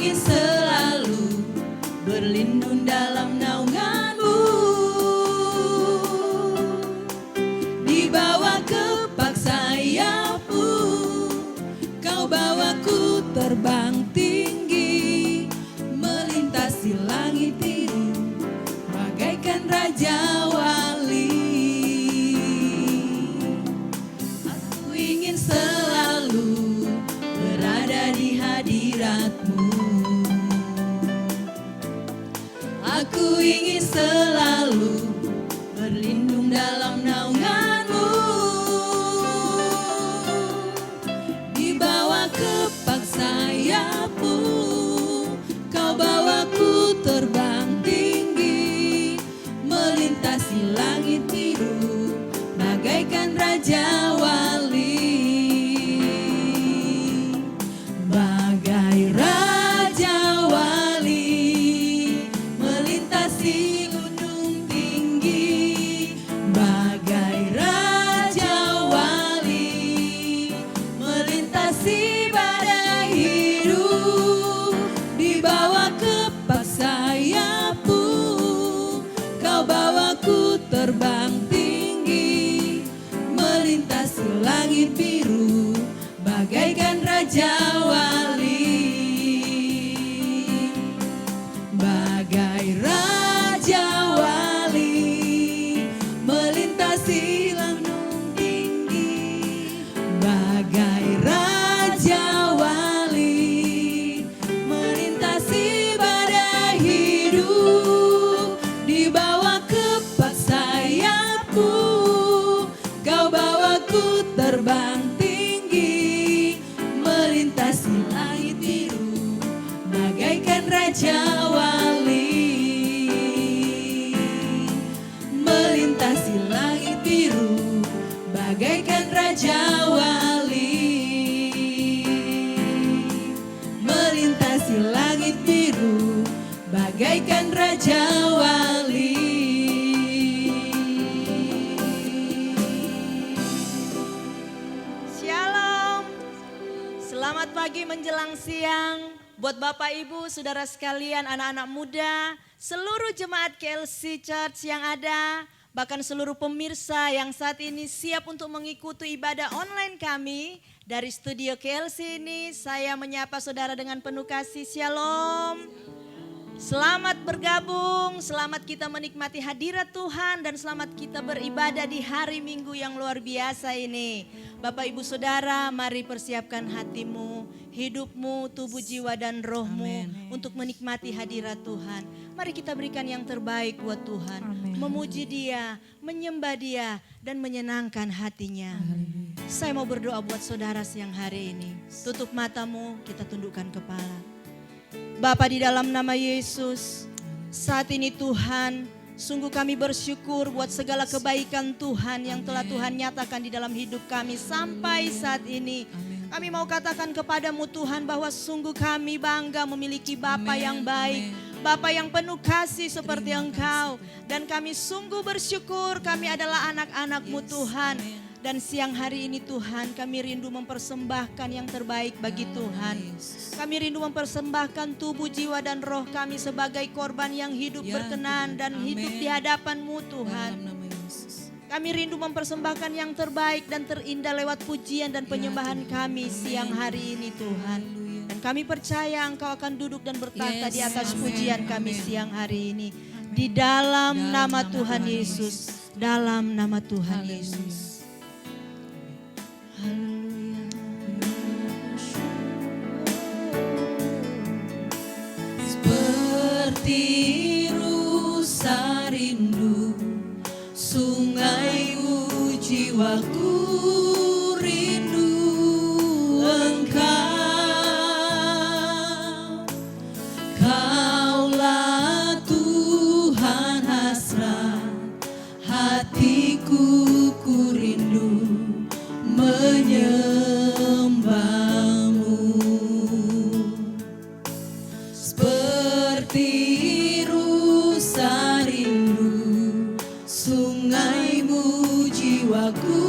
ingin selalu berlindung dalam naungan-Mu. Di bawah kepak sayap-Mu, Kau bawaku terbang tinggi, melintasi langit biru, bagaikan Raja Wali. Aku ingin selalu berada di hadirat-Mu. Aku ingin selalu berlindung dalam naungan-Mu. Di bawah kepak sayap-Mu, Kau bawaku terbang tinggi, melintasi langit biru, bagaikan Raja Wali. Bagai Raja Wali, melintasi gunung tinggi. Bagai Raja Wali, melintasi badai hidup. Di bawah kepak sayap-Mu, Kau bawaku terbang tinggi, melintasi langit biru, bagaikan Raja Wali. Bagai Raja Wali, melintasi gunung tinggi. Bagai Raja Wali, melintasi badai hidup. Di bawah kepak sayap-Mu, Kau bawaku terbang tinggi, melintasi langit biru, bagaikan Raja Wali. Melintasi langit biru, bagaikan Raja Wali. Melintasi langit biru, bagaikan Raja Wali. Shalom. Selamat pagi menjelang siang buat Bapak Ibu, Saudara sekalian, anak-anak muda, seluruh jemaat KLC Church yang ada, bahkan seluruh pemirsa yang saat ini siap untuk mengikuti ibadah online kami dari studio KLC ini. Saya menyapa saudara dengan penuh kasih. Shalom. Selamat bergabung, selamat kita menikmati hadirat Tuhan dan selamat kita beribadah di hari Minggu yang luar biasa ini. Bapak Ibu Saudara, mari persiapkan hatimu, hidupmu, tubuh, jiwa dan rohmu untuk menikmati hadirat Tuhan. Mari kita berikan yang terbaik buat Tuhan, memuji Dia, menyembah Dia dan menyenangkan hatinya. Saya mau berdoa buat saudara siang hari ini. Tutup matamu, kita tundukkan kepala. Bapa, di dalam nama Yesus, saat ini Tuhan, sungguh kami bersyukur buat segala kebaikan Tuhan yang telah Tuhan nyatakan di dalam hidup kami sampai saat ini. Kami mau katakan kepadamu Tuhan bahwa sungguh kami bangga memiliki Bapa yang baik, Bapa yang penuh kasih seperti Engkau. Dan kami sungguh bersyukur kami adalah anak-anak-Mu Tuhan. Dan siang hari ini Tuhan, kami rindu mempersembahkan yang terbaik bagi Tuhan. Kami rindu mempersembahkan tubuh, jiwa dan roh kami sebagai korban yang hidup berkenan dan hidup di hadapan-Mu Tuhan. Kami rindu mempersembahkan yang terbaik dan terindah lewat pujian dan penyembahan kami siang hari ini Tuhan. Dan kami percaya Engkau akan duduk dan bertata di atas pujian kami siang hari ini. Di dalam nama Tuhan Yesus, dalam nama Tuhan Yesus. Seperti rusa rindu sungaimu, jiwaku rindu Engkau. Kaulah Tuhan hasrat hatiku, ku rindu menyembahmu. Seperti rusa rindu sungaimu, jiwaku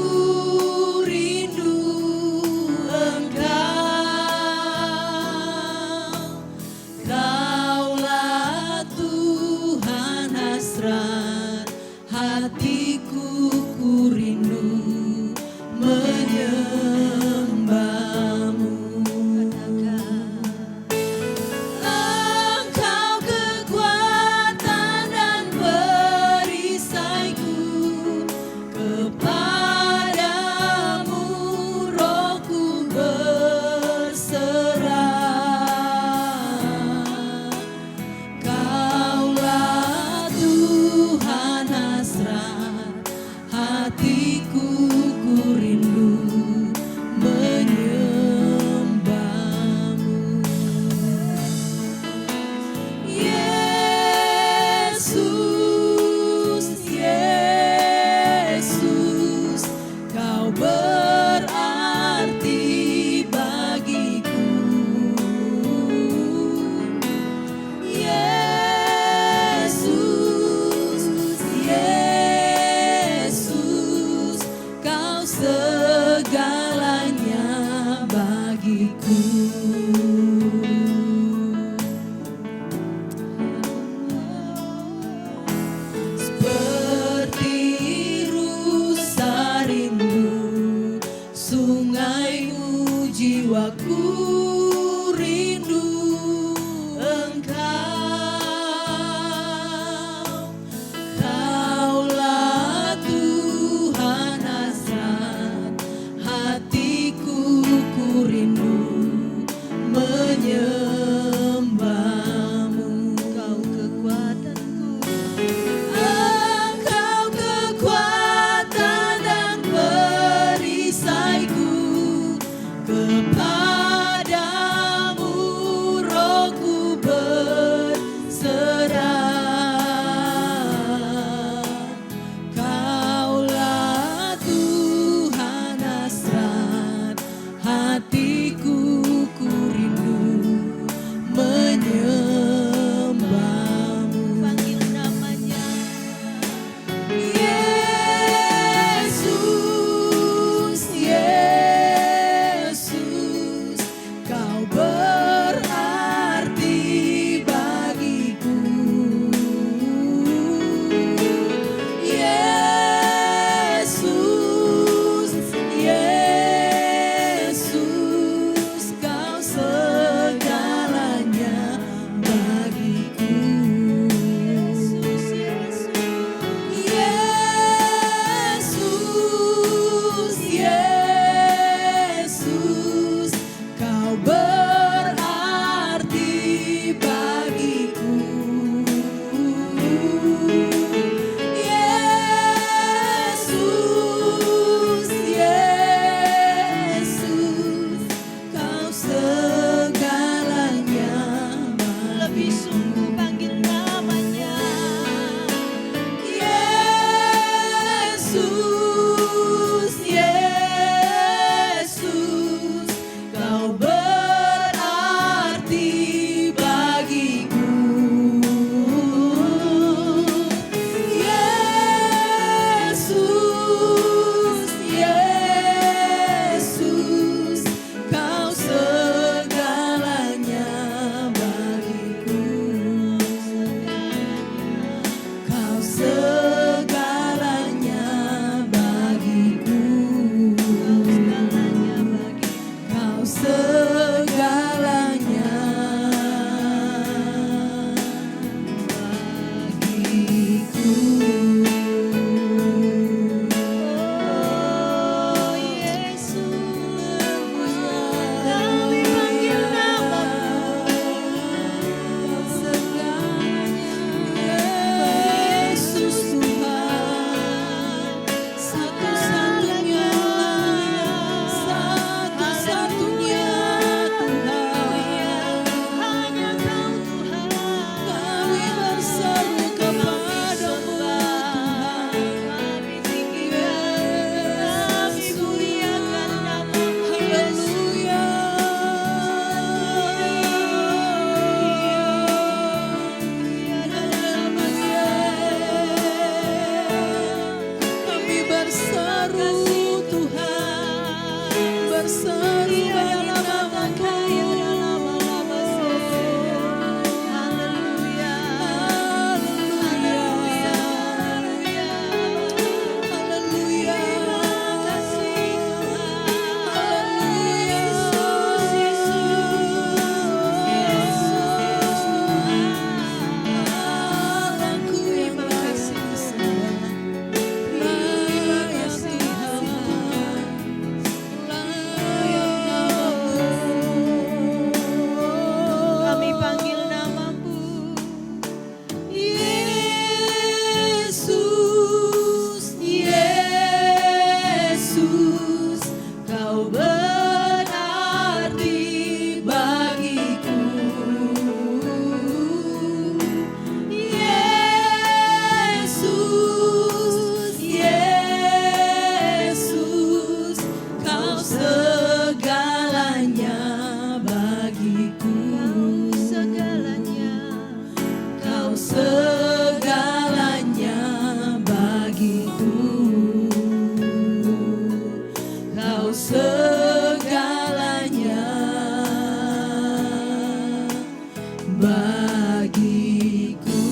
bagiku.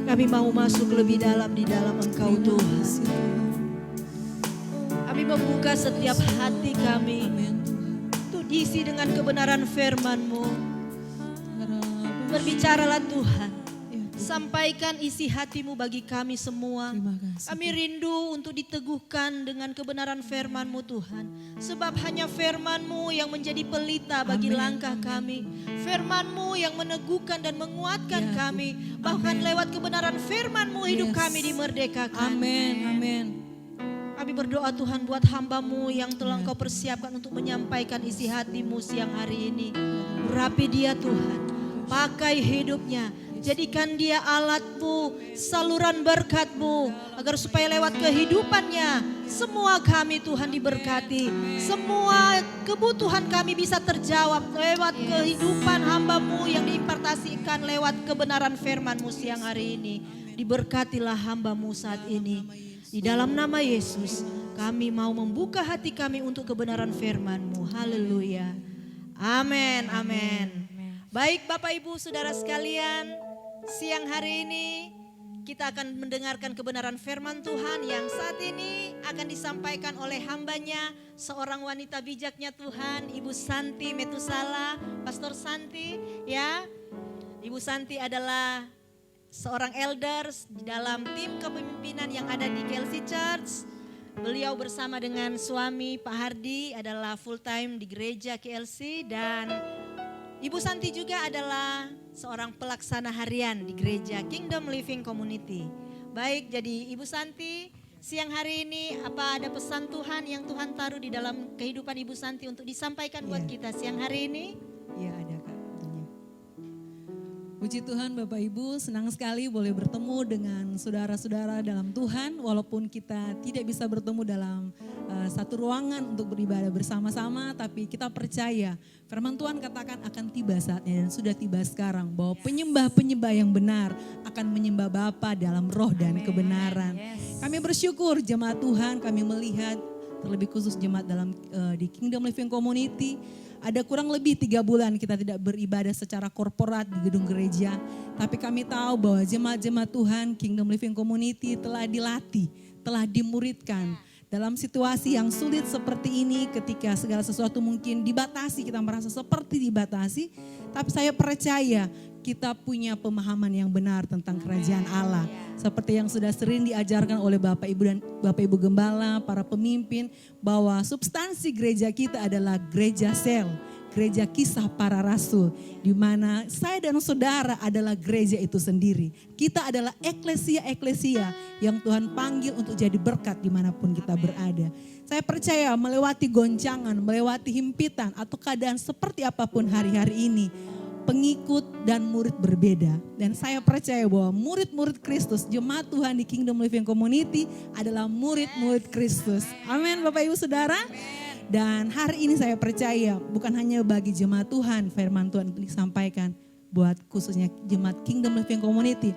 Kami mau masuk lebih dalam di dalam Engkau Tuhan. Kami membuka setiap hati kami untuk diisi dengan kebenaran firman-Mu. Berbicaralah Tuhan. Sampaikan isi hati-Mu bagi kami semua. Kami rindu untuk diteguhkan dengan kebenaran firman-Mu Tuhan. Sebab hanya firman-Mu yang menjadi pelita bagi langkah kami. Firman-Mu yang meneguhkan dan menguatkan kami. Bahkan lewat kebenaran firman-Mu hidup kami dimerdekakan. Amin. Kami berdoa Tuhan buat hamba-Mu yang telah Engkau persiapkan untuk menyampaikan isi hati-Mu siang hari ini. Urapi dia Tuhan. Pakai hidupnya. Jadikan dia alat-Mu, saluran berkat-Mu, agar supaya lewat kehidupannya semua kami Tuhan diberkati. Semua kebutuhan kami bisa terjawab lewat kehidupan hamba-Mu yang diimpartasikan lewat kebenaran firman-Mu siang hari ini. Diberkatilah hamba-Mu saat ini. Di dalam nama Yesus kami mau membuka hati kami untuk kebenaran firman-Mu. Haleluya. Amin. Baik Bapak Ibu Saudara sekalian, siang hari ini kita akan mendengarkan kebenaran firman Tuhan yang saat ini akan disampaikan oleh hambanya, seorang wanita bijaknya Tuhan, Ibu Santi Metusala, Pastor Santi ya. Ibu Santi adalah seorang elders di dalam tim kepemimpinan yang ada di KLC Church. Beliau bersama dengan suami Pak Hardi adalah full time di gereja KLC, dan Ibu Santi juga adalah seorang pelaksana harian di gereja Kingdom Living Community. Baik, jadi Ibu Santi siang hari ini apa ada pesan Tuhan yang Tuhan taruh di dalam kehidupan Ibu Santi untuk disampaikan buat kita siang hari ini? Ya ada Kak. Puji Tuhan Bapak Ibu, senang sekali boleh bertemu dengan saudara-saudara dalam Tuhan. Walaupun kita tidak bisa bertemu dalam satu ruangan untuk beribadah bersama-sama, tapi kita percaya firman Tuhan katakan akan tiba saatnya dan sudah tiba sekarang. Bahwa penyembah-penyembah yang benar akan menyembah Bapa dalam roh dan kebenaran. Kami bersyukur jemaat Tuhan, kami melihat terlebih khusus jemaat dalam di Kingdom Living Community. Ada kurang lebih 3 bulan kita tidak beribadah secara korporat di gedung gereja. Tapi kami tahu bahwa jemaat-jemaat Tuhan Kingdom Living Community telah dilatih, telah dimuridkan. Dalam situasi yang sulit seperti ini, ketika segala sesuatu mungkin dibatasi, kita merasa seperti dibatasi. Tapi saya percaya kita punya pemahaman yang benar tentang kerajaan Allah. Seperti yang sudah sering diajarkan oleh Bapak Ibu dan Bapak Ibu Gembala, para pemimpin, bahwa substansi gereja kita adalah gereja sel, gereja kisah para rasul, di mana saya dan saudara adalah gereja itu sendiri. Kita adalah eklesia yang Tuhan panggil untuk jadi berkat dimanapun kita berada. Saya percaya melewati goncangan, melewati himpitan atau keadaan seperti apapun hari-hari ini, pengikut dan murid berbeda. Dan saya percaya bahwa murid-murid Kristus, jemaat Tuhan di Kingdom Living Community adalah murid-murid Kristus. Amin Bapak Ibu Saudara. Dan hari ini saya percaya bukan hanya bagi jemaat Tuhan firman Tuhan disampaikan buat khususnya jemaat Kingdom Living Community.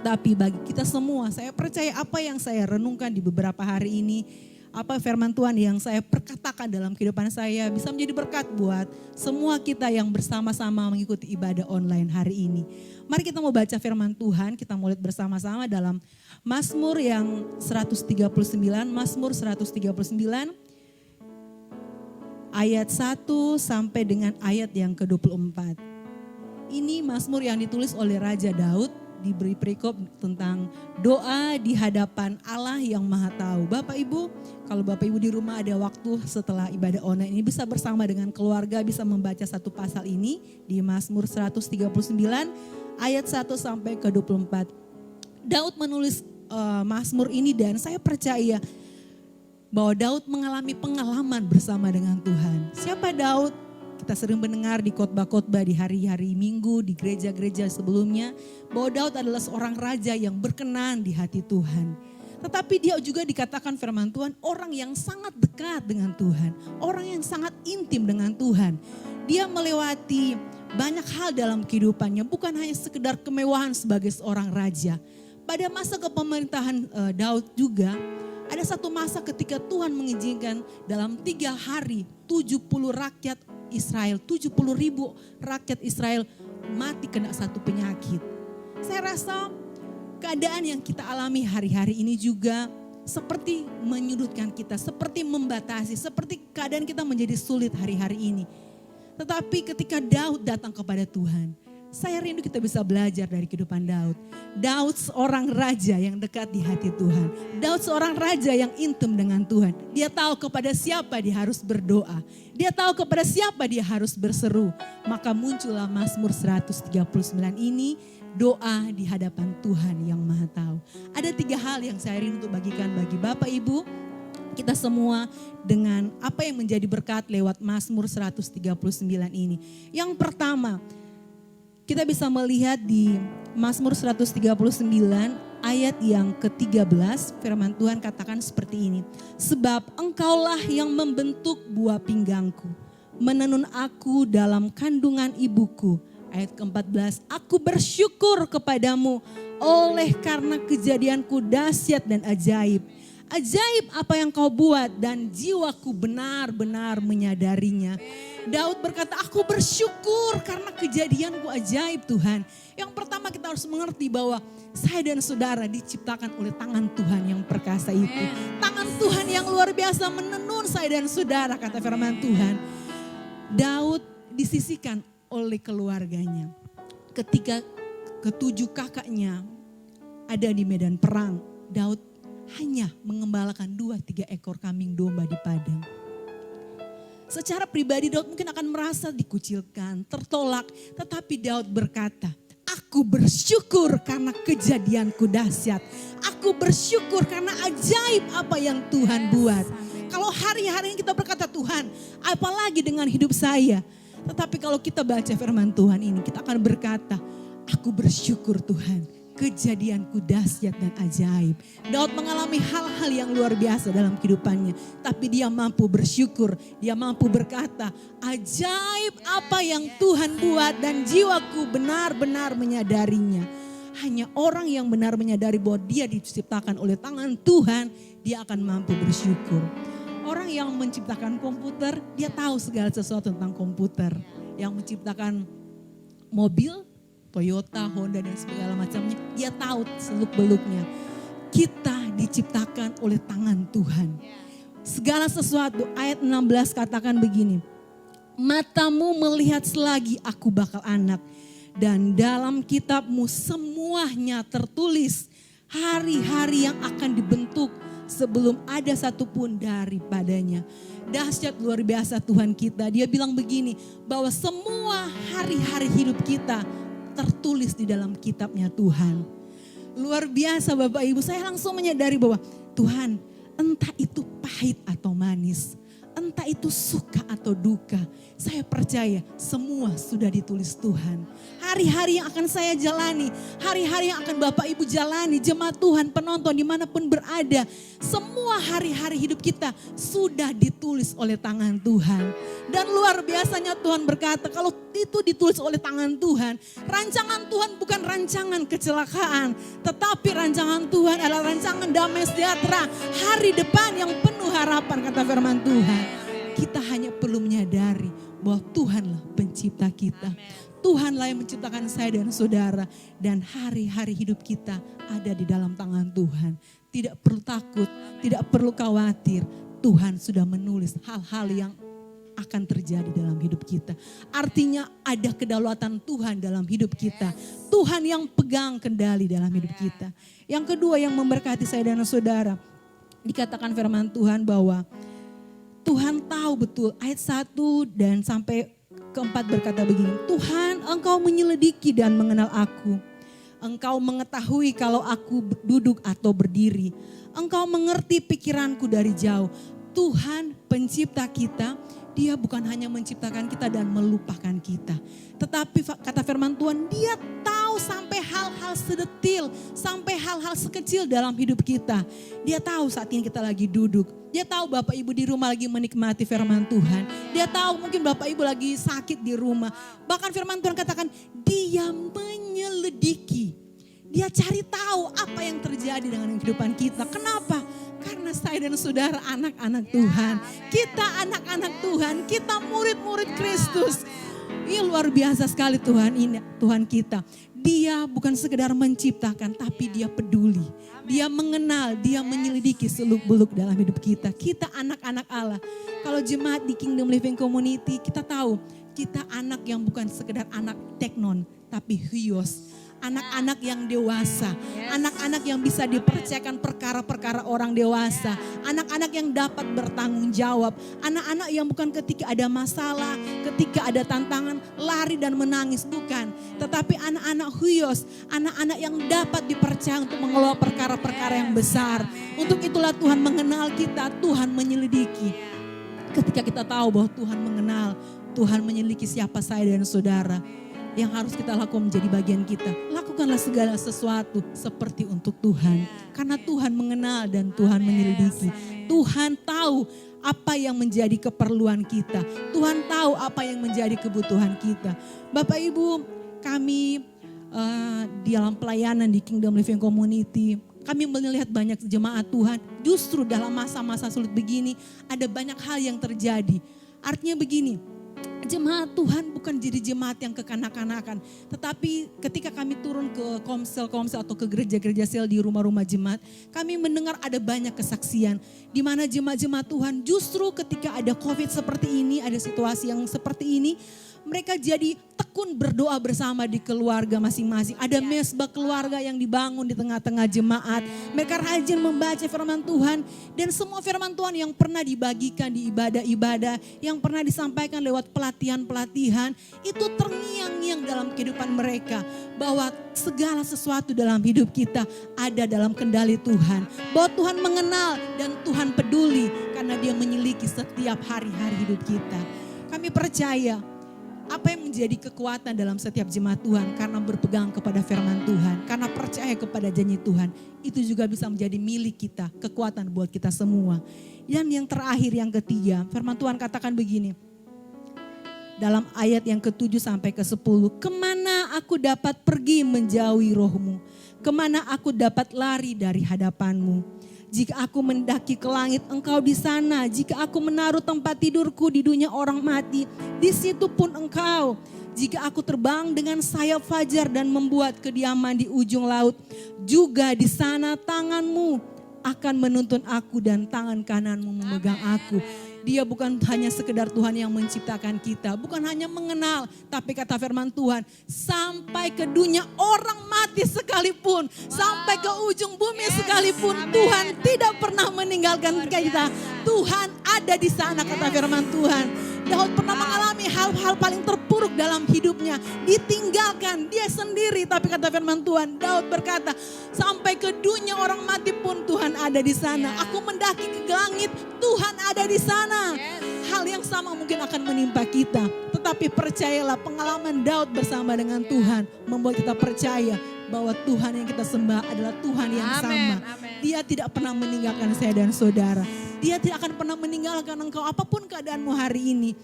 Tapi bagi kita semua, saya percaya apa yang saya renungkan di beberapa hari ini, apa firman Tuhan yang saya perkatakan dalam kehidupan saya bisa menjadi berkat buat semua kita yang bersama-sama mengikuti ibadah online hari ini. Mari kita mau baca firman Tuhan, kita mau lihat bersama-sama dalam Mazmur yang 139, Mazmur 139 ayat 1 sampai dengan ayat yang ke-24. Ini Mazmur yang ditulis oleh Raja Daud, diberi perikop tentang doa di hadapan Allah yang Maha Tahu. Bapak Ibu, kalau Bapak Ibu di rumah ada waktu setelah ibadah online ini bisa bersama dengan keluarga bisa membaca satu pasal ini di Mazmur 139 ayat 1 sampai ke 24. Daud menulis Mazmur ini dan saya percaya bahwa Daud mengalami pengalaman bersama dengan Tuhan. Siapa Daud? Kita sering mendengar di khotbah-khotbah di hari-hari Minggu, di gereja-gereja sebelumnya, bahwa Daud adalah seorang raja yang berkenan di hati Tuhan. Tetapi dia juga dikatakan firman Tuhan, orang yang sangat dekat dengan Tuhan, orang yang sangat intim dengan Tuhan. Dia melewati banyak hal dalam kehidupannya, bukan hanya sekedar kemewahan sebagai seorang raja. Pada masa kepemerintahan Daud juga, ada satu masa ketika Tuhan mengizinkan dalam 3 hari 70 rakyat Israel, 70.000 rakyat Israel mati kena satu penyakit. Saya rasa keadaan yang kita alami hari-hari ini juga seperti menyudutkan kita, seperti membatasi, seperti keadaan kita menjadi sulit hari-hari ini. Tetapi ketika Daud datang kepada Tuhan, saya rindu kita bisa belajar dari kehidupan Daud. Daud seorang raja yang dekat di hati Tuhan. Daud seorang raja yang intim dengan Tuhan. Dia tahu kepada siapa dia harus berdoa. Dia tahu kepada siapa dia harus berseru. Maka muncullah Mazmur 139 ini, doa di hadapan Tuhan yang Maha Tahu. Ada 3 hal yang saya rindu untuk bagikan bagi Bapak Ibu, kita semua dengan apa yang menjadi berkat lewat Mazmur 139 ini. Yang pertama, kita bisa melihat di Mazmur 139 ayat yang ke-13, firman Tuhan katakan seperti ini. Sebab engkaulah yang membentuk buah pinggangku, menenun aku dalam kandungan ibuku. Ayat ke-14, aku bersyukur kepadamu oleh karena kejadianku dahsyat dan ajaib. Ajaib apa yang kau buat dan jiwaku benar-benar menyadarinya. Daud berkata, aku bersyukur karena kejadianku ajaib Tuhan. Yang pertama kita harus mengerti bahwa saya dan saudara diciptakan oleh tangan Tuhan yang perkasa itu. Tangan Tuhan yang luar biasa menenun saya dan saudara, kata firman Tuhan. Daud disisihkan oleh keluarganya. Ketika ke-7 kakaknya ada di medan perang, Daud hanya mengembalakan 2-3 ekor kambing domba di padang. Secara pribadi Daud mungkin akan merasa dikucilkan, tertolak. Tetapi Daud berkata, aku bersyukur karena kejadianku dahsyat. Aku bersyukur karena ajaib apa yang Tuhan buat. Kalau hari-hari ini kita berkata, Tuhan apalagi dengan hidup saya. Tetapi kalau kita baca firman Tuhan ini, kita akan berkata, aku bersyukur Tuhan. Kejadianku dahsyat dan ajaib. Daud mengalami hal-hal yang luar biasa dalam kehidupannya. Tapi dia mampu bersyukur. Dia mampu berkata, ajaib apa yang Tuhan buat dan jiwaku benar-benar menyadarinya. Hanya orang yang benar menyadari bahwa dia diciptakan oleh tangan Tuhan, dia akan mampu bersyukur. Orang yang menciptakan komputer, dia tahu segala sesuatu tentang komputer. Yang menciptakan mobil, Toyota, Honda dan segala macamnya, dia tahu seluk-beluknya. Kita diciptakan oleh tangan Tuhan. Segala sesuatu, ayat 16 katakan begini. Matamu melihat selagi aku bakal anak. Dan dalam kitabmu semuanya tertulis hari-hari yang akan dibentuk sebelum ada satupun daripadanya. Dahsyat luar biasa Tuhan kita. Dia bilang begini, bahwa semua hari-hari hidup kita tertulis di dalam kitabnya Tuhan. Luar biasa Bapak Ibu, saya langsung menyadari bahwa Tuhan, entah itu pahit atau manis, entah itu suka atau duka, saya percaya semua sudah ditulis Tuhan. Hari-hari yang akan saya jalani, hari-hari yang akan Bapak Ibu jalani, jemaat Tuhan, penonton dimanapun berada, semua hari-hari hidup kita sudah ditulis oleh tangan Tuhan. Dan luar biasanya Tuhan berkata, kalau itu ditulis oleh tangan Tuhan, rancangan Tuhan bukan rancangan kecelakaan, tetapi rancangan Tuhan adalah rancangan damai sejahtera, hari depan yang penuh harapan, kata firman Tuhan. Kita hanya perlu menyadari bahwa Tuhanlah pencipta kita. Tuhanlah yang menciptakan saya dan saudara. Dan hari-hari hidup kita ada di dalam tangan Tuhan. Tidak perlu takut, tidak perlu khawatir. Tuhan sudah menulis hal-hal yang akan terjadi dalam hidup kita. Artinya ada kedaulatan Tuhan dalam hidup kita. Tuhan yang pegang kendali dalam hidup kita. Yang kedua yang memberkati saya dan saudara. Dikatakan firman Tuhan bahwa Tuhan tahu betul, ayat 1 dan sampai ke-4 berkata begini. Tuhan, engkau menyelidiki dan mengenal aku. Engkau mengetahui kalau aku duduk atau berdiri. Engkau mengerti pikiranku dari jauh. Tuhan pencipta kita, dia bukan hanya menciptakan kita dan melupakan kita. Tetapi kata firman Tuhan, dia tahu sampai hal-hal sedetil, sampai hal-hal sekecil dalam hidup kita. Dia tahu saat ini kita lagi duduk. Dia tahu Bapak Ibu di rumah lagi menikmati firman Tuhan. Dia tahu mungkin Bapak Ibu lagi sakit di rumah. Bahkan firman Tuhan katakan, dia menyelidiki. Dia cari tahu apa yang terjadi dengan kehidupan kita. Kenapa? Karena saya dan saudara anak-anak Tuhan. Kita anak-anak Tuhan, kita murid-murid Kristus. Ini luar biasa sekali Tuhan ini, Tuhan kita. Dia bukan sekedar menciptakan, tapi dia peduli. Dia mengenal, dia menyelidiki seluk-beluk dalam hidup kita. Kita anak-anak Allah. Kalau jemaat di Kingdom Living Community, kita tahu kita anak yang bukan sekedar anak teknon, tapi huios. Anak-anak yang dewasa, anak-anak yang bisa dipercayakan perkara-perkara orang dewasa, anak-anak yang dapat bertanggung jawab, anak-anak yang bukan ketika ada masalah, ketika ada tantangan lari dan menangis, bukan. Tetapi anak-anak huios, anak-anak yang dapat dipercaya untuk mengelola perkara-perkara yang besar. Untuk itulah Tuhan mengenal kita, Tuhan menyelidiki. Ketika kita tahu bahwa Tuhan mengenal, Tuhan menyelidiki siapa saya dan saudara. Yang harus kita lakukan menjadi bagian kita. Lakukanlah segala sesuatu seperti untuk Tuhan. Karena Tuhan mengenal dan Tuhan menyelidiki. Tuhan tahu apa yang menjadi keperluan kita. Tuhan tahu apa yang menjadi kebutuhan kita. Bapak Ibu, kami di dalam pelayanan di Kingdom Living Community, kami melihat banyak jemaat Tuhan. Justru dalam masa-masa sulit begini, ada banyak hal yang terjadi. Artinya begini, jemaat Tuhan bukan jadi jemaat yang kekanak-kanakan. Tetapi ketika kami turun ke komsel-komsel atau ke gereja-gereja sel di rumah-rumah jemaat, kami mendengar ada banyak kesaksian. Di mana jemaat-jemaat Tuhan justru ketika ada COVID seperti ini, ada situasi yang seperti ini, mereka jadi tekun berdoa bersama di keluarga masing-masing. Ada mesbah keluarga yang dibangun di tengah-tengah jemaat. Mereka rajin membaca firman Tuhan. Dan semua firman Tuhan yang pernah dibagikan di ibadah-ibadah, yang pernah disampaikan lewat pelatihan-pelatihan, itu terngiang-ngiang dalam kehidupan mereka. Bahwa segala sesuatu dalam hidup kita ada dalam kendali Tuhan. Bahwa Tuhan mengenal dan Tuhan peduli karena dia menyelidiki setiap hari-hari hidup kita. Kami percaya apa yang menjadi kekuatan dalam setiap jemaat Tuhan karena berpegang kepada firman Tuhan, karena percaya kepada janji Tuhan, itu juga bisa menjadi milik kita, kekuatan buat kita semua. Dan yang terakhir, yang ketiga, firman Tuhan katakan begini, dalam ayat yang ke-7 sampai ke-10, kemana aku dapat pergi menjauhi rohmu, kemana aku dapat lari dari hadapanmu. Jika aku mendaki ke langit, engkau di sana. Jika aku menaruh tempat tidurku di dunia orang mati, di situ pun engkau. Jika aku terbang dengan sayap fajar dan membuat kediaman di ujung laut, juga di sana tanganmu akan menuntun aku dan tangan kananmu memegang aku. Dia bukan hanya sekedar Tuhan yang menciptakan kita, bukan hanya mengenal, tapi kata firman Tuhan, sampai ke dunia orang mati sekalipun, sampai ke ujung bumi sekalipun, Tuhan tidak pernah meninggalkan kita. Tuhan ada di sana, kata firman Tuhan. Daud pernah mengalami hal-hal paling terpuruk dalam hidupnya, ditinggalkan dia sendiri, tapi kata firman Tuhan, Daud berkata, sampai ke dunia orang mati pun Tuhan ada di sana. Aku mendaki ke langit, Tuhan ada di sana. Hal yang sama mungkin akan menimpa kita, tetapi percayalah, pengalaman Daud bersama dengan Tuhan membuat kita percaya bahwa Tuhan yang kita sembah adalah Tuhan yang sama. Dia tidak pernah meninggalkan saya dan saudara. Dia tidak akan pernah meninggalkan engkau apapun keadaanmu hari ini.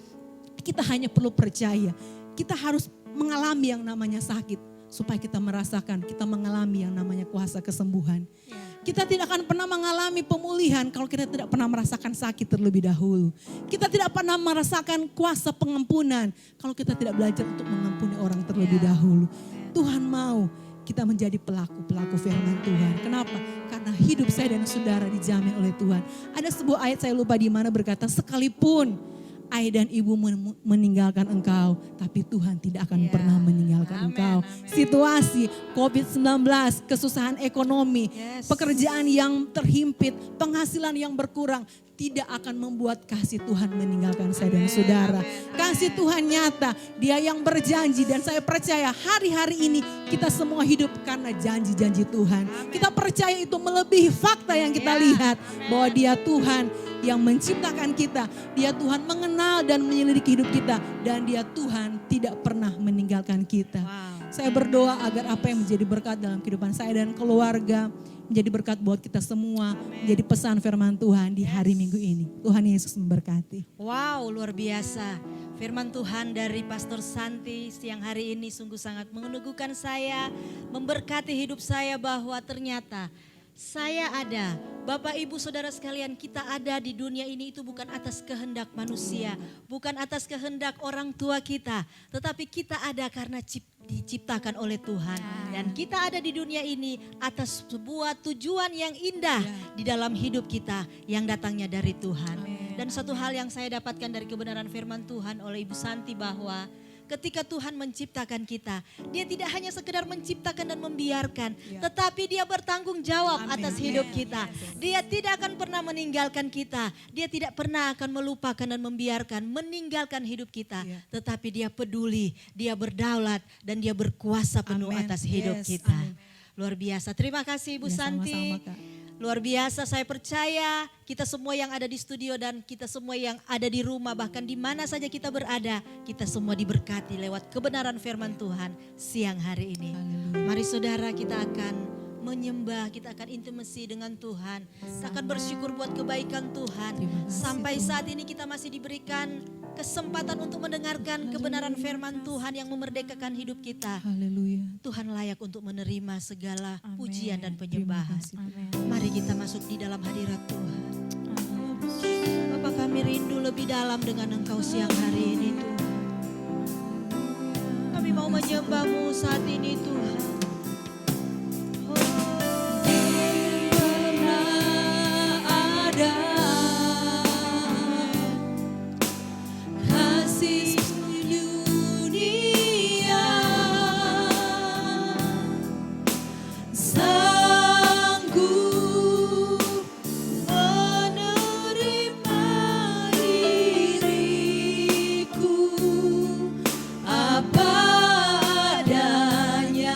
Kita hanya perlu percaya. Kita harus mengalami yang namanya sakit supaya kita merasakan, kita mengalami yang namanya kuasa kesembuhan. Kita tidak akan pernah mengalami pemulihan kalau kita tidak pernah merasakan sakit terlebih dahulu. Kita tidak pernah merasakan kuasa pengampunan kalau kita tidak belajar untuk mengampuni orang terlebih dahulu. Tuhan mau kita menjadi pelaku-pelaku firman Tuhan. Kenapa? Karena hidup saya dan saudara dijamin oleh Tuhan. Ada sebuah ayat saya lupa di mana berkata, sekalipun ayah dan ibu meninggalkan engkau, tapi Tuhan tidak akan pernah meninggalkan engkau. Situasi COVID-19, kesusahan ekonomi, pekerjaan yang terhimpit, penghasilan yang berkurang, tidak akan membuat kasih Tuhan meninggalkan saya dan saudara. Kasih Tuhan nyata, Dia yang berjanji, dan saya percaya hari-hari ini kita semua hidup karena janji-janji Tuhan. Kita percaya itu melebihi fakta yang kita lihat, bahwa Dia Tuhan yang menciptakan kita, Dia Tuhan mengenal dan menyelidiki hidup kita, dan Dia Tuhan tidak pernah meninggalkan kita. Saya berdoa agar apa yang menjadi berkat dalam kehidupan saya dan keluarga, menjadi berkat buat kita semua, menjadi pesan firman Tuhan di hari Minggu ini. Tuhan Yesus memberkati. Wow, luar biasa. Firman Tuhan dari Pastor Santi siang hari ini sungguh sangat meneguhkan saya, memberkati hidup saya bahwa ternyata saya ada. Bapak Ibu Saudara sekalian, kita ada di dunia ini itu bukan atas kehendak manusia, bukan atas kehendak orang tua kita, tetapi kita ada karena diciptakan oleh Tuhan. Dan kita ada di dunia ini atas sebuah tujuan yang indah di dalam hidup kita yang datangnya dari Tuhan. Dan satu hal yang saya dapatkan dari kebenaran firman Tuhan oleh Ibu Santi bahwa ketika Tuhan menciptakan kita, Dia tidak hanya sekedar menciptakan dan membiarkan, tetapi Dia bertanggung jawab atas hidup kita. Dia tidak akan pernah meninggalkan kita. Dia tidak pernah akan melupakan dan membiarkan, meninggalkan hidup kita. Tetapi Dia peduli, Dia berdaulat, dan Dia berkuasa penuh atas hidup kita. Luar biasa. Terima kasih Ibu Santi. Sama-sama, Kak. Luar biasa, saya percaya kita semua yang ada di studio dan kita semua yang ada di rumah, bahkan di mana saja kita berada, kita semua diberkati lewat kebenaran firman Tuhan siang hari ini. Mari saudara, kita akan menyembah, kita akan intimasi dengan Tuhan. Kita akan bersyukur buat kebaikan Tuhan. Sampai saat ini kita masih diberikan kesempatan untuk mendengarkan kebenaran firman Tuhan yang memerdekakan hidup kita. Haleluya. Tuhan layak untuk menerima segala pujian dan penyembahan. Mari kita masuk di dalam hadirat Tuhan. Bapa, kami rindu lebih dalam dengan Engkau siang hari ini Tuhan. Kami mau menyembah-Mu saat ini Tuhan. Apa adanya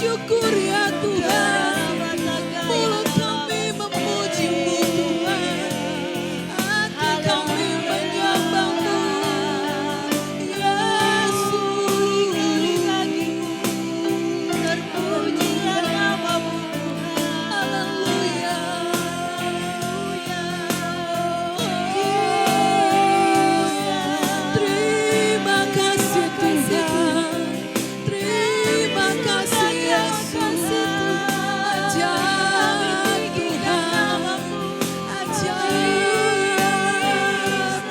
bersyukur ya Tuhan. Mulut kami memuji-Mu Tuhan. Hati kami menyembah-Mu. Terpujilah nama-Mu. Haleluya. Terima kasih Tuhan. Terima kasih Yesus. Ajaib Tuhan. Ajaib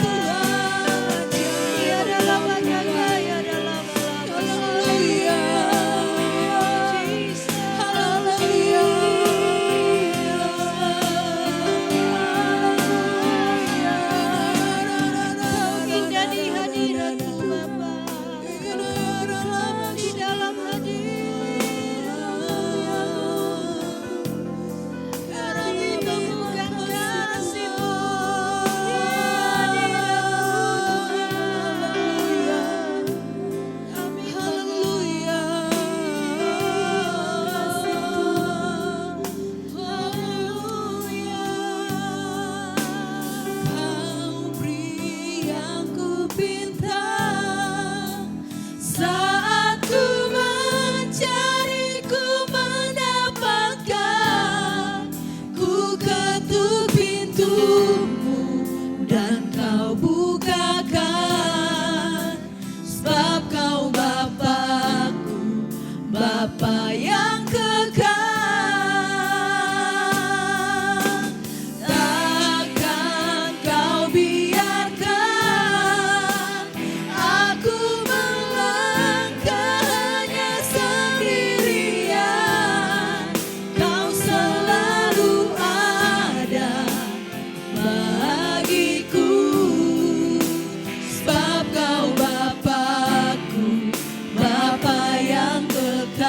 Tuhan. Ya dalam jaga, ya dalam Haleluya. Haleluya. indah di hadirat-Mu Bapa. Di dalam kami temukan kasih-Mu. Di Haleluya. Kau beri yang ku pinta saat ku mencari, ku mendapatkan. Ku ketuk pintu-Mu dan Kau bukakan. Sebab Kau Bapa-Ku, Bapa yang kekal. Takkan Kau biarkan aku melangkah hanya sendirian. Kau selalu ada bagiku. Sebab Kau Bapa-Ku, Bapa yang kekal.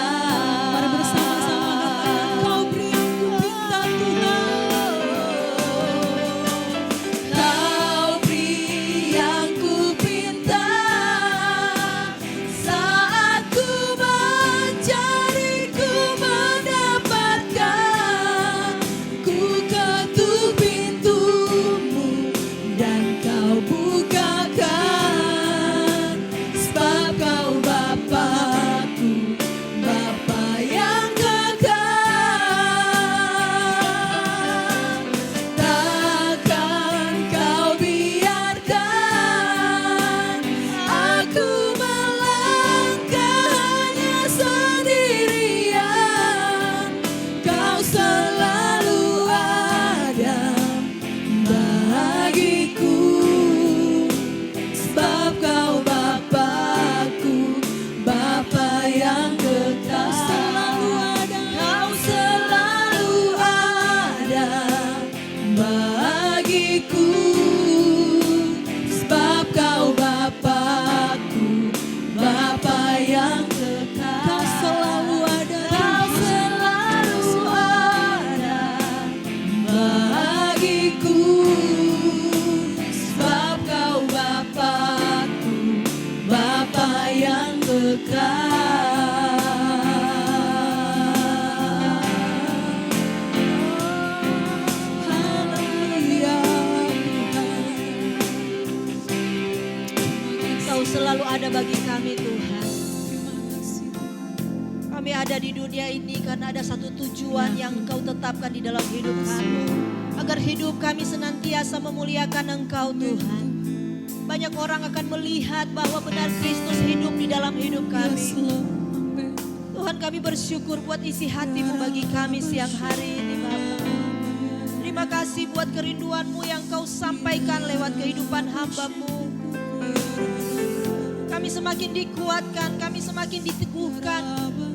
Mari bersama-sama katakan, Kau beri aku pinta Tuhan. Kau beri yang ku pinta saat ku mencari, ku mendapatkan. Ku ketuk pintu-Mu dan Kau bukakan. Sebab Kau Bapa-Ku, Bapa yang kekal. Takkan Kau biarkan aku melangkah hanya sendirian. Kau selalu ada bagiku. Sebab Kau Bapa-Ku, Bapa yang kekal. Kau selalu ada bagiku. Sebab Kau Bapa-Ku, Bapa yang kekal. Kau selalu ada. Kau selalu ada bagiku. Sebab Kau Bapa-Ku, Bapa yang kekal. Haleluya. Kau selalu ada bagi kami Tuhan. Terima kasih. Kami ada di dunia ini karena ada satu tujuan yang Engkau tetapkan di dalam hidup kami. Agar hidup kami senantiasa memuliakan Engkau Tuhan. Banyak orang akan melihat bahwa benar Kristus hidup di dalam hidup kami. Tuhan, kami bersyukur buat isi hati-Mu bagi kami siang hari ini Bapa. Terima kasih buat kerinduan-Mu yang Kau sampaikan lewat kehidupan hamba-Mu. Kami semakin dikuatkan, kami semakin diteguhkan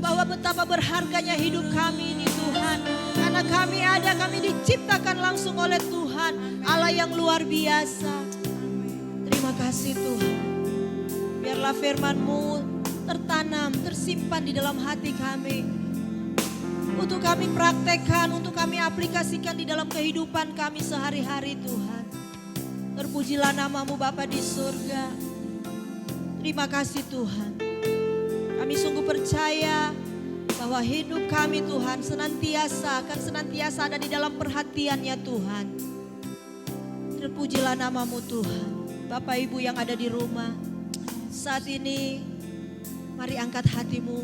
bahwa betapa berharganya hidup kami ini Tuhan. Karena kami ada, kami diciptakan langsung oleh Tuhan, Allah yang luar biasa. Terima kasih Tuhan. Biarlah firman-Mu tertanam, tersimpan di dalam hati kami. Untuk kami praktekkan, untuk kami aplikasikan di dalam kehidupan kami sehari-hari Tuhan. Terpujilah nama-Mu Bapa di surga. Terima kasih Tuhan. Kami sungguh percaya bahwa hidup kami Tuhan akan senantiasa ada di dalam perhatian-Nya Tuhan. Terpujilah namamu Tuhan. Bapak Ibu yang ada di rumah, saat ini mari angkat hatimu,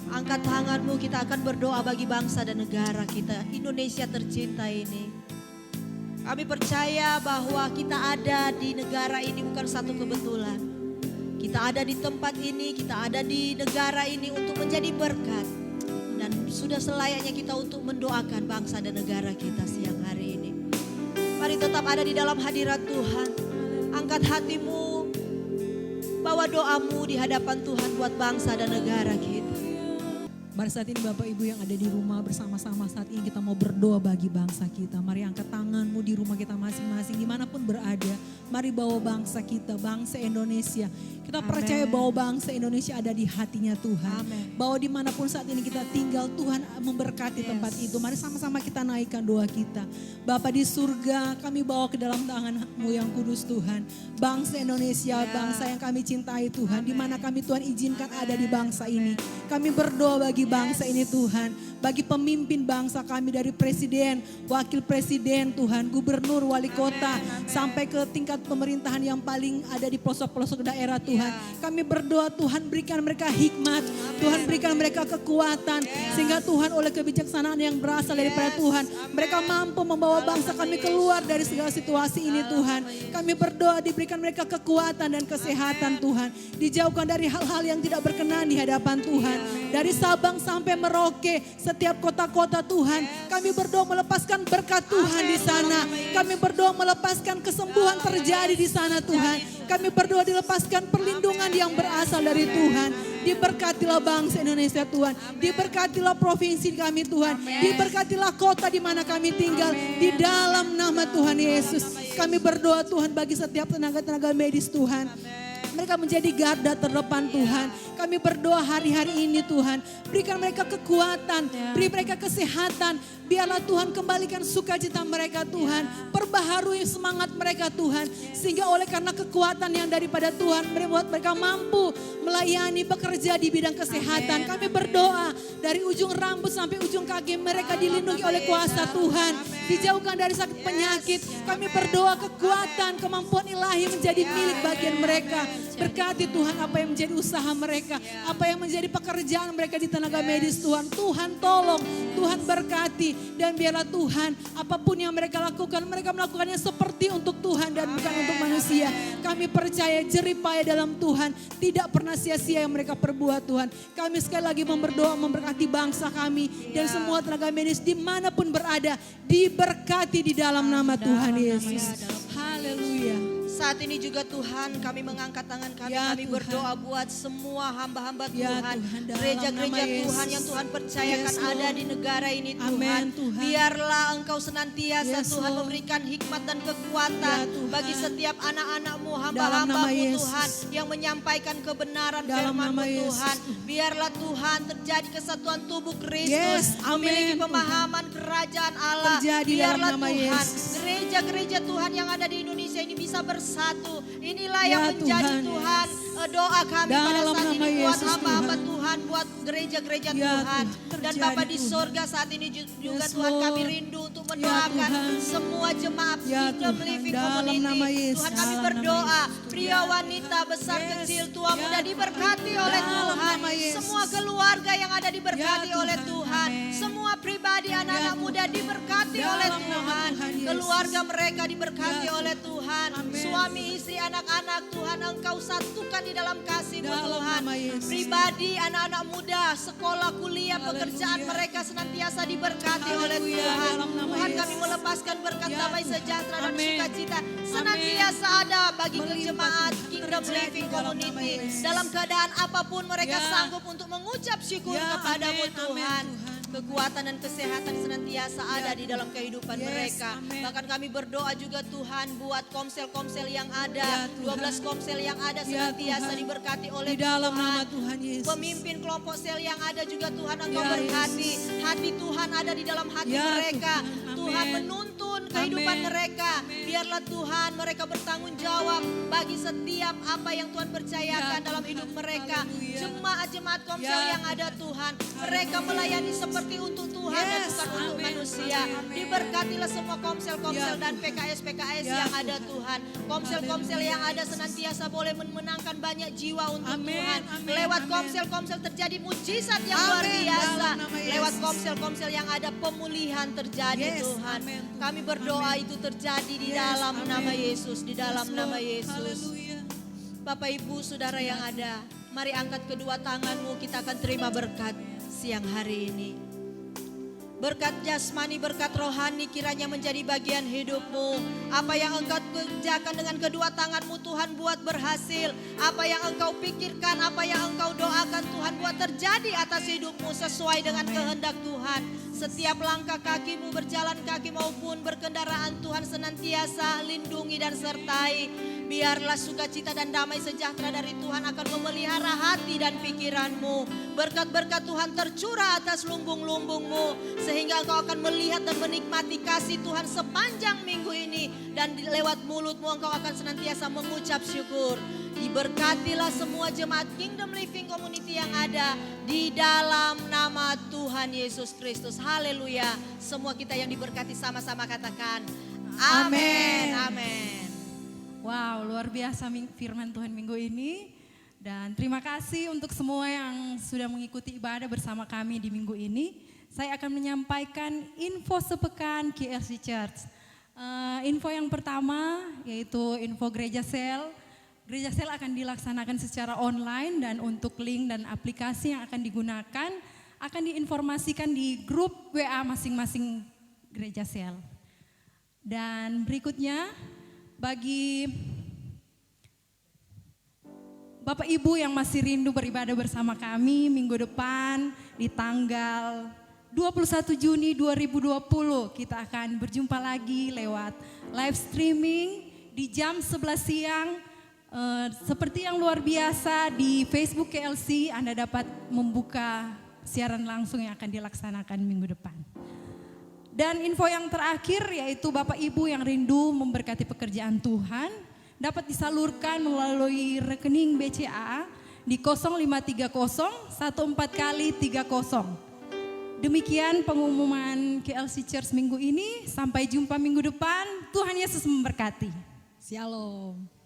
angkat tanganmu, kita akan berdoa bagi bangsa dan negara kita, Indonesia tercinta ini. Kami percaya bahwa kita ada di negara ini bukan satu kebetulan. Kita ada di tempat ini, kita ada di negara ini untuk menjadi berkat. Dan sudah selayaknya kita untuk mendoakan bangsa dan negara kita siang hari ini. Mari tetap ada di dalam hadirat Tuhan. Angkat hatimu, bawa doamu di hadapan Tuhan buat bangsa dan negara kita. Mari saat ini Bapak Ibu yang ada di rumah bersama-sama saat ini kita mau berdoa bagi bangsa kita. Mari angkat tanganmu di rumah kita masing-masing dimanapun berada. Mari bawa bangsa kita, bangsa Indonesia. Kita percaya bahwa bangsa Indonesia ada di hatinya Tuhan. Amen. Bahwa dimanapun saat ini kita tinggal Tuhan memberkati tempat itu. Mari sama-sama kita naikkan doa kita. Bapa di surga, kami bawa ke dalam tangan-Mu yang kudus Tuhan. Bangsa Indonesia, bangsa yang kami cintai Tuhan. Di mana kami Tuhan izinkan ada di bangsa ini. Kami berdoa bagi bangsa ini Tuhan. Bagi pemimpin bangsa kami dari presiden, wakil presiden Tuhan, gubernur, wali kota, sampai ke tingkat pemerintahan yang paling ada di pelosok-pelosok daerah Tuhan. Kami berdoa Tuhan berikan mereka hikmat, Tuhan berikan mereka kekuatan, sehingga Tuhan oleh kebijaksanaan yang berasal daripada Tuhan, mereka mampu membawa bangsa kami keluar dari segala situasi ini Tuhan. Kami berdoa diberikan mereka kekuatan dan kesehatan Tuhan, dijauhkan dari hal-hal yang tidak berkenan di hadapan Tuhan. Dari Sabang sampai Merauke, setiap kota-kota Tuhan, kami berdoa melepaskan berkat Tuhan di sana. Kami berdoa melepaskan kesembuhan terjadi di sana Tuhan. Kami berdoa dilepaskan perlindungan yang berasal dari Tuhan. Diberkatilah bangsa Indonesia Tuhan. Diberkatilah provinsi kami Tuhan. Diberkatilah kota di mana kami tinggal. Di dalam nama Tuhan Yesus. Kami berdoa Tuhan bagi setiap tenaga-tenaga medis Tuhan. Mereka menjadi garda terdepan Tuhan. Kami berdoa hari-hari ini Tuhan. Berikan mereka kekuatan, beri mereka kesehatan. Biarlah Tuhan kembalikan sukacita mereka Tuhan. Perbaharui semangat mereka Tuhan. Sehingga oleh karena kekuatan yang daripada Tuhan, membuat mereka mampu melayani, bekerja di bidang kesehatan. Kami berdoa dari ujung rambut sampai ujung kaki mereka dilindungi oleh kuasa Tuhan. Dijauhkan dari sakit penyakit. Kami berdoa kekuatan, kemampuan ilahi menjadi milik bagian mereka. Berkati Tuhan apa yang menjadi usaha mereka. Apa yang menjadi pekerjaan mereka di tenaga medis Tuhan. Tuhan tolong, Tuhan berkati. Dan biarlah Tuhan apapun yang mereka lakukan, mereka melakukannya seperti untuk Tuhan dan bukan untuk manusia. Kami percaya jeripaya dalam Tuhan. Tidak pernah sia-sia yang mereka perbuat Tuhan. Kami sekali lagi berdoa memberkati bangsa kami. Dan semua tenaga medis dimanapun berada. Diberkati di dalam nama Tuhan Yesus. Haleluya. Saat ini juga Tuhan kami mengangkat tangan kami, kami Tuhan. berdoa buat semua hamba-hamba Ya, Tuhan. Tuhan, dalam Gereja-gereja nama Tuhan Yesus. yang Tuhan percayakan Yes, ada Lord. di negara ini Tuhan. Amen, Tuhan. Biarlah Engkau senantiasa Yes, Tuhan Lord. memberikan hikmat dan kekuatan Ya, Tuhan. bagi setiap anak-anak-Mu, Dalam hamba-hamba-Mu nama Yesus. Tuhan. Yang menyampaikan kebenaran Dalam firman-Mu nama Yesus. Tuhan. Biarlah Tuhan terjadi kesatuan tubuh Yes, Kristus. amen, Memiliki Tuhan. pemahaman kerajaan Allah. Terjadi dalam Biarlah nama Tuhan Yesus. gereja-gereja Tuhan yang ada di Indonesia ini bisa bersatu. Inilah yang Ya, menjadi Tuhan. Tuhan doa kami pada Dalam saat nama ini buat Yesus, hamba-hamba Tuhan. Tuhan, buat gereja-gereja Ya, Tuhan. Tuhan. Dan Terjadi, Bapa di Tuhan. sorga saat ini juga Yes, Tuhan kami Lord. rindu untuk Ya, mendoakan Tuhan. semua jemaat Ya, Kingdom Tuhan. Living Dalam Community. nama Yesus. Tuhan kami Dalam nama berdoa, Yesus. pria wanita besar Yes. kecil tua Ya, muda Tuhan. diberkati oleh Dalam Tuhan. nama Yesus. Semua keluarga yang ada diberkati Ya, oleh Tuhan. Tuhan. Amin. Semua pribadi anak-anak Ya, muda Tuhan. diberkati Dalam oleh nama Tuhan. Tuhan Yesus. Keluarga mereka diberkati Ya, oleh Tuhan. Amin. Suami, istri, anak-anak Tuhan Engkau satukan di dalam kasih-Mu Dalam Tuhan. nama Yesus. Pribadi anak-anak muda, sekolah, kuliah, pekerjaan Haleluya. mereka senantiasa diberkati oleh Haleluya. Tuhan. Dalam nama Tuhan Yesus. kami melepaskan berkat Ya, damai Tuhan. sejahtera dan Amin. sukacita senantiasa ada bagi Melimpah, jemaat Tuhan. Kingdom Terjadi Living dalam nama Community. Yesus. Dalam keadaan apapun mereka Ya. sanggup untuk mengucap syukur Ya, kepadamu amin, Tuhan. amin, Tuhan. Kekuatan dan kesehatan senantiasa ada di dalam kehidupan Yes, mereka. amin. Bahkan kami berdoa juga Tuhan buat komsel-komsel yang ada. Ya, Tuhan. 12 komsel yang ada Ya, senantiasa Tuhan. diberkati oleh Di dalam Tuhan. nama Tuhan Yesus. Pemimpin kelompok sel yang ada juga Tuhan Engkau Ya, berkati. Yesus. Hati Tuhan ada di dalam hati Ya, mereka. Tuhan. Tuhan Amin. menuntun kehidupan Amin. mereka. Biarlah Tuhan mereka bertanggung jawab bagi setiap apa yang Tuhan percayakan Ya, dalam Tuhan. hidup mereka. Haleluya. jemaat komsel Ya, yang ada Tuhan. Mereka melayani seperti untuk Tuhan dan Yes, bukan untuk amin, manusia. amin, amin. Diberkatilah semua komsel-komsel Ya, dan PKS-PKS Ya, yang ada Tuhan. Komsel-komsel yang ada senantiasa boleh memenangkan banyak jiwa untuk Amin, Tuhan. amin, Lewat amin. komsel-komsel terjadi mujizat yang luar Amin, biasa. dalam nama Yesus. Lewat komsel-komsel yang ada pemulihan terjadi Yes, Tuhan. amin, Tuhan. Kami berdoa Amin. itu terjadi di Yes, dalam amin. nama Yesus, di dalam Yes, nama Lord. Yesus. Haleluya. Bapak Ibu Saudara yang ada, mari angkat kedua tanganmu, kita akan terima berkat siang hari ini. Berkat jasmani, berkat rohani kiranya menjadi bagian hidupmu. Apa yang engkau kerjakan dengan kedua tanganmu Tuhan buat berhasil. Apa yang engkau pikirkan, apa yang engkau doakan Tuhan buat terjadi atas hidupmu sesuai dengan kehendak Tuhan. Setiap langkah kakimu berjalan kaki maupun berkendaraan Tuhan senantiasa lindungi dan sertai. Biarlah sukacita dan damai sejahtera dari Tuhan akan memelihara hati dan pikiranmu. Berkat-berkat Tuhan tercurah atas lumbung-lumbungmu. Sehingga engkau akan melihat dan menikmati kasih Tuhan sepanjang minggu ini. Dan lewat mulutmu engkau akan senantiasa mengucap syukur. Diberkatilah semua jemaat Kingdom Living Community yang ada di dalam nama Tuhan Yesus Kristus. Haleluya. Semua kita yang diberkati sama-sama katakan amin. Amin. Wow, luar biasa firman Tuhan minggu ini. Dan terima kasih untuk semua yang sudah mengikuti ibadah bersama kami di minggu ini. Saya akan menyampaikan info sepekan KLC Church. Info yang pertama yaitu info Gereja Sel. Gereja Sel akan dilaksanakan secara online dan untuk link dan aplikasi yang akan digunakan akan diinformasikan di grup WA masing-masing Gereja Sel. Dan berikutnya bagi Bapak Ibu yang masih rindu beribadah bersama kami minggu depan di tanggal 21 Juni 2020 kita akan berjumpa lagi lewat live streaming di jam 11 siang. Seperti yang luar biasa di Facebook KLC Anda dapat membuka siaran langsung yang akan dilaksanakan minggu depan. Dan info yang terakhir yaitu Bapak Ibu yang rindu memberkati pekerjaan Tuhan dapat disalurkan melalui rekening BCA di 0530 14 kali 30. Demikian pengumuman KLC Church minggu ini. Sampai jumpa minggu depan. Tuhan Yesus memberkati. Shalom.